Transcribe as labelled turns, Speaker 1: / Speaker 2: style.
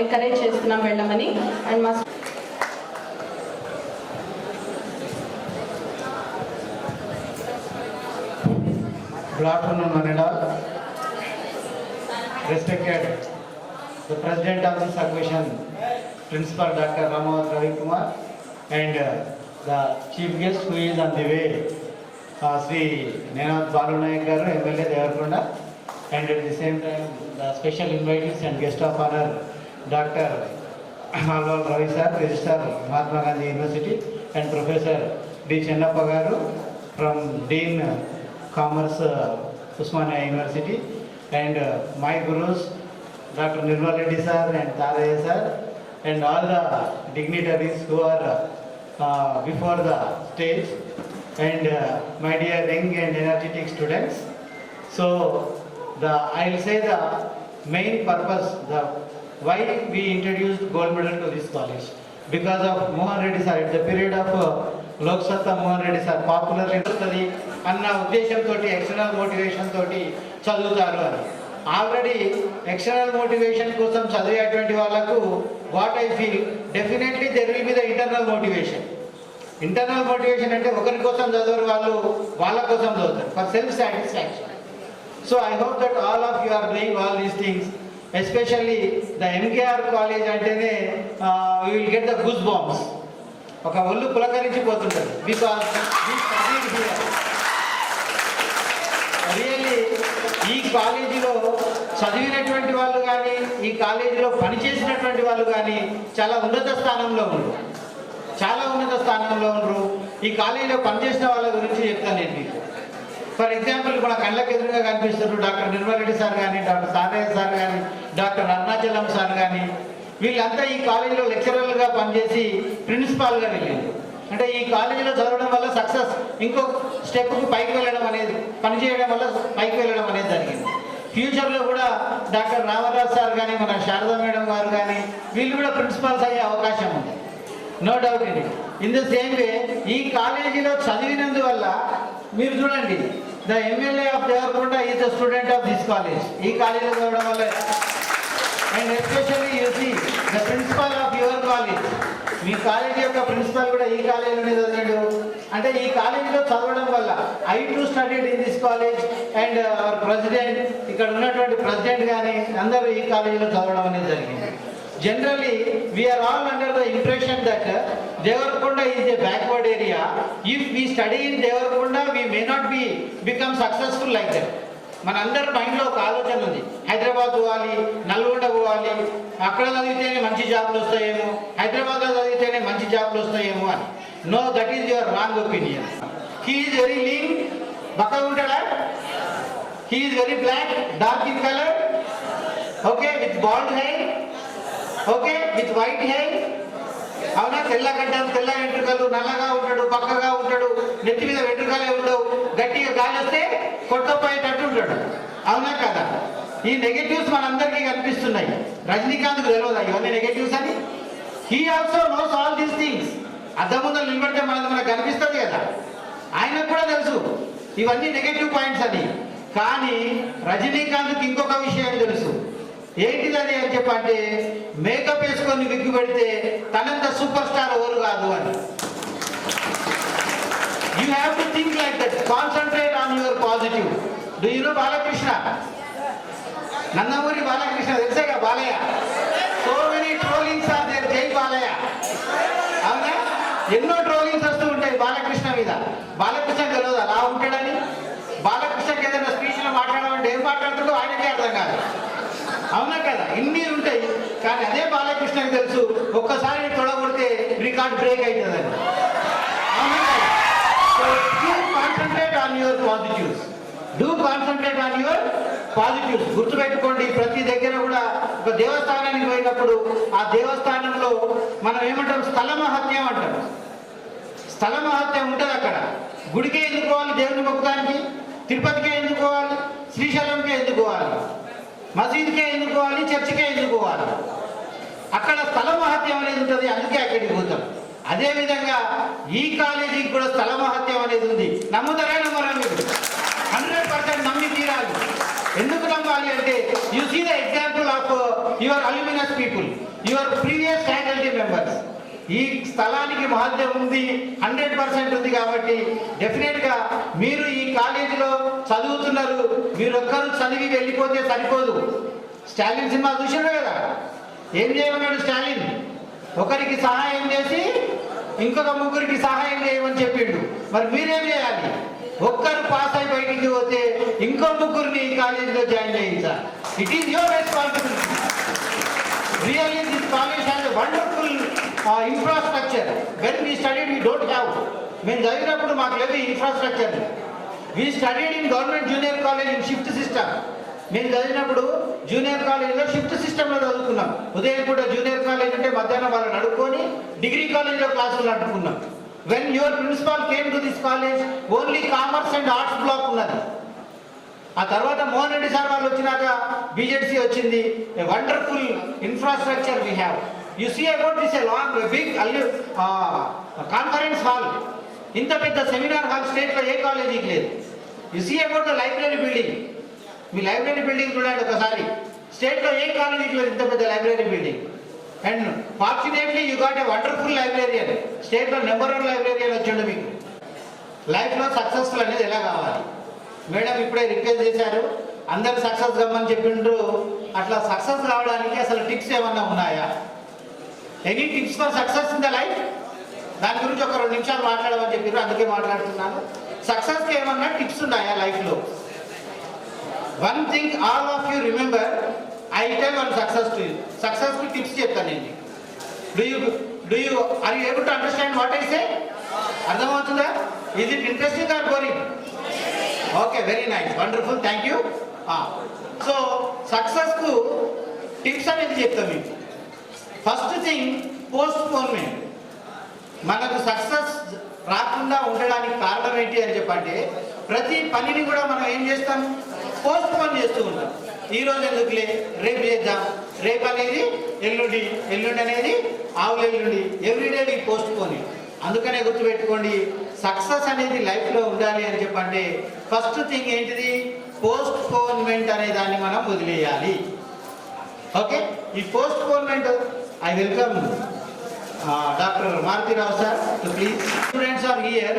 Speaker 1: Encourage చేస్తున్నాం వెళ్ళమని. And మా
Speaker 2: Good afternoon, Manila. Respected the President of this occasion, Principal Dr. Ramavat Ravi Kumar, and the Chief Guest who is on the way, Sri Nenath Balu Nayak Garu, MLA Devarkonda, and at the same time the special invitees and guest of honor, Dr. Alwal Ravi Sir, Registrar Mahatma Gandhi University, and Professor D. Chennappa Garu from Dean Commerce, Usmania University, and my gurus, Dr. Nirmal Reddy sir and Taraya sir, and all the dignitaries who are before the stage, and my dear young and energetic students. So, I'll say the main purpose, why we introduced gold medal to this college, because of Mohan Reddy sir. At the period of Lok Satta, Mohan Reddy sir popularly study అన్న ఉద్దేశంతో external motivation తోటి చదువుతారు అని. Already external motivation కోసం చదివేటువంటి వాళ్ళకు what I feel definitely there will be the internal motivation. Internal motivation అంటే ఒకరి కోసం చదవరు, వాళ్ళు వాళ్ళ కోసం చదువుతారు, for self satisfaction. So I hope that all of you are doing all these things, especially the MKR college అంటేనే we will get the goosebumps. ఒక ఒళ్ళు పులకరించిపోతుంటారు బికాస్ రియల్లీ ఈ కాలేజీలో చదివినటువంటి వాళ్ళు కానీ ఈ కాలేజీలో పనిచేసినటువంటి వాళ్ళు కానీ చాలా ఉన్నత స్థానంలో ఉండరు, చాలా ఉన్నత స్థానంలో ఉండరు. ఈ కాలేజీలో పనిచేసిన వాళ్ళ గురించి చెప్తాను నేను మీకు. ఫర్ ఎగ్జాంపుల్ మన కళ్ళకి ఎదురుగా కనిపిస్తున్నారు డాక్టర్ నిర్మల్ రెడ్డి సార్ కానీ, డాక్టర్ సారయ్య సార్ కానీ, డాక్టర్ అరుణాచలం సార్ కానీ, వీళ్ళంతా ఈ కాలేజీలో లెక్చరర్లుగా పనిచేసి ప్రిన్సిపాల్గా వెళ్ళారు. అంటే ఈ కాలేజీలో చదవడం వల్ల సక్సెస్ ఇంకో స్టెప్కి పైకి వెళ్ళడం అనేది, పనిచేయడం వల్ల పైకి వెళ్ళడం అనేది జరిగింది. ఫ్యూచర్లో కూడా డాక్టర్ రామరాజ్ సార్ కానీ, మన శారదా మేడం గారు కానీ, వీళ్ళు కూడా ప్రిన్సిపాల్స్ అయ్యే అవకాశం ఉంది, నో డౌట్ ఇది. ఇన్ ద సేమ్ వే ఈ కాలేజీలో చదివినందువల్ల మీరు చూడండి, the MLA of Devarakonda is the student of this college. ఈ కాలేజీలో చదవడం వల్ల, and especially you see the principal of your college, మీ కాలేజీ యొక్క ప్రిన్సిపల్ కూడా ఈ కాలేజీలోనే చదివాడు. అంటే ఈ కాలేజీలో చదవడం వల్ల I to studied in this college, and our president, ఇక్కడ ఉన్నటువంటి ప్రెసిడెంట్ కానీ అందరూ ఈ కాలేజీలో చదవడం అనేది జరిగింది. Generally we are all under the impression that Devarakonda is a backward area. If we study in Devarakonda we may not be become successful like that. మనందరి మైండ్లో ఒక ఆలోచన ఉంది, హైదరాబాద్ పోవాలి, నల్గొండ పోవాలి, అక్కడ చదివితేనే మంచి జాబ్లు వస్తాయేమో, హైదరాబాద్లో చదివితేనే మంచి జాబ్లు వస్తాయేమో అని. No, that is your wrong opinion. He is very lean, బక్కగా ఉంటాడా? He is very black, dark in colour, okay, with bald hair, okay, with white hair. అవునా? తెల్ల గడ్డం, తెల్ల వెంట్రుకలు, నల్లగా ఉంటాడు, పక్కగా ఉంటాడు, నెత్తి మీద వెంట్రుకలే ఉండవు, గట్టిగా గాలి వస్తే కొట్టపోయేటట్టు ఉంటాడు. అవునా కదా? ఈ నెగటివ్స్ మనందరికీ కనిపిస్తున్నాయి. రజనీకాంత్కు తెలియదు ఇవన్నీ నెగటివ్స్ అని. He also knows all these things. అద్దం ముందు నిలబడితే మనకు కనిపిస్తుంది కదా, ఆయనకు కూడా తెలుసు ఇవన్నీ నెగటివ్ పాయింట్స్ అని. కానీ రజనీకాంత్కి ఇంకొక విషయం తెలుసు. ఏంటిదని అని చెప్పంటే, మేకప్ వేసుకొని విగ్గు పెడితే తనంత సూపర్ స్టార్ ఎవరు కాదు అని. You have to think like that, concentrate on your positive. Do you know Balakrishna? Nandamuri Balakrishna తెలుసాగా, Balayya. So many trollings are there, జై బాలయ్య. అవునా? ఎన్నో ట్రోలింగ్స్ వస్తూ ఉంటాయి బాలకృష్ణ మీద. బాలకృష్ణ తెలియదు అలా ఉంటాడని. బాలకృష్ణకి ఏదైనా స్పీచ్లో మాట్లాడమంటే ఏం మాట్లాడుతుందో ఆయనకే అర్థం కాదు. అవునా కదా? ఇన్ని ఉంటాయి. కానీ అదే బాలకృష్ణకి తెలుసు, ఒక్కసారి తొడగొడితే రికార్డ్ బ్రేక్ అవుతుందని. అవునా కదా? So do concentrate on your positives. Do concentrate on your positives. గుర్తుపెట్టుకోండి, ప్రతి దగ్గర కూడా ఒక దేవస్థానానికి పోయినప్పుడు ఆ దేవస్థానంలో మనం ఏమంటాం, స్థల మహత్యం అంటాం. స్థల మహత్యం ఉంటుంది అక్కడ. గుడికే ఎందుకు పోవాలి దేవుని మొక్కడానికి? తిరుపతికే ఎందుకు పోవాలి? శ్రీశైలంకే ఎందుకు పోవాలి? మసీద్కే ఎందుకు పోవాలి? చర్చికే ఎందుకు పోవాలి? అక్కడ స్థల మహత్యం అనేది ఉంటుంది, అందుకే అక్కడికి పోతాం. అదేవిధంగా ఈ కాలేజీకి కూడా స్థల మహత్యం అనేది ఉంది. నమ్ముతారా నమ్మరా? మీరు 100% నమ్మి తీరాలి. ఎందుకు నమ్మాలి అంటే, you see the example of your alumnus people. ఈ స్థలానికి మహత్యం ఉంది, 100% ఉంది. కాబట్టి డెఫినెట్గా మీరు ఈ కాలేజీలో చదువుతున్నారు, మీరొక్కరు చదివి వెళ్ళిపోతే సరిపోదు. స్టాలిన్ సినిమా చూసినారు కదా, ఏం చేయమన్నాడు స్టాలిన్? ఒకరికి సహాయం చేసి ఇంకొక ముగ్గురికి సహాయం చేయమని చెప్పిండు. మరి మీరేం చేయాలి? ఒక్కరు పాస్ అయి బయటికి పోతే ఇంకో ముగ్గురిని ఈ కాలేజీలో జాయిన్ చేయించాలి. It is your responsibility. Really this college has a wonderful infrastructure. When we studied we don't have. మేము చదివినప్పుడు మాకు లేదు infrastructure. We studied in government junior college in shift system. మేము చదివినప్పుడు జూనియర్ కాలేజ్లో షిఫ్ట్ సిస్టంలో చదువుకున్నాం. ఉదయం పూట జూనియర్ కాలేజ్ అంటే మధ్యాహ్నం వాళ్ళు నడుపుకొని డిగ్రీ కాలేజ్లో క్లాసులు నడుపుకున్నాం. When your principal came to this college only commerce and arts block ఉన్నది. ఆ తర్వాత మోహన్ రెడ్డి సార్ వాళ్ళు వచ్చినాక బీజెడ్సీ వచ్చింది. A wonderful infrastructure we have. You see about this a long big conference hall. ఇంత పెద్ద సెమినార్ హాల్ స్టేట్లో ఏ కాలేజీకి లేదు. You see about the library building. మీ లైబ్రరీ బిల్డింగ్ చూడండి ఒకసారి. స్టేట్లో ఏ కాలేజీకి లేదు ఇంత పెద్ద library building. And fortunately you got a wonderful librarian. స్టేట్లో నెంబర్ 1 లైబ్రేరియన్ వచ్చిండు మీకు. లైఫ్లో సక్సెస్ఫుల్ అనేది ఎలా కావాలి? మేడం ఇప్పుడే రిక్వెస్ట్ చేశారు, అందరు సక్సెస్ కమ్మని చెప్పిండ్రు. అట్లా సక్సెస్ కావడానికి అసలు టిప్స్ ఏమన్నా ఉన్నాయా? Any tips for success in the life? దాని గురించి ఒక 2 నిమిషాలు మాట్లాడమని చెప్పారు, అందుకే మాట్లాడుతున్నాను. సక్సెస్కి ఏమన్నా టిప్స్ ఉన్నాయా లైఫ్లో? One thing all of you remember, I tell one success to you. సక్సెస్కి టిప్స్ చెప్తాను నేను. Are you able to understand what I say? అర్థమవుతుందా? Is it interesting or boring? Okay, very nice, wonderful, thank you. So సక్సెస్కు tips అనేది చెప్తాం మీకు. First thing, postponement. మనకు success రాకుండా ఉండడానికి కారణం ఏంటి అని చెప్పంటే, ప్రతి పనిని కూడా మనం ఏం చేస్తాం? పోస్ట్పోన్ చేస్తూ ఉంటాం. ఈరోజు ఎందుకులే, రేపు చేద్దాం, రేపు అనేది ఎల్లుండి, ఎల్లుండి అనేది ఆవులు ఎల్లుండి. Everyday we postpone. అందుకనే గుర్తుపెట్టుకోండి, సక్సెస్ అనేది లైఫ్లో ఉండాలి అని చెప్పంటే ఫస్ట్ థింగ్ ఏంటిది? పోస్ట్పోన్మెంట్ అనే దాన్ని మనం వదిలేయాలి. ఓకే, ఈ postponement I welcome doctor Maruthirao sir to please. Students are here.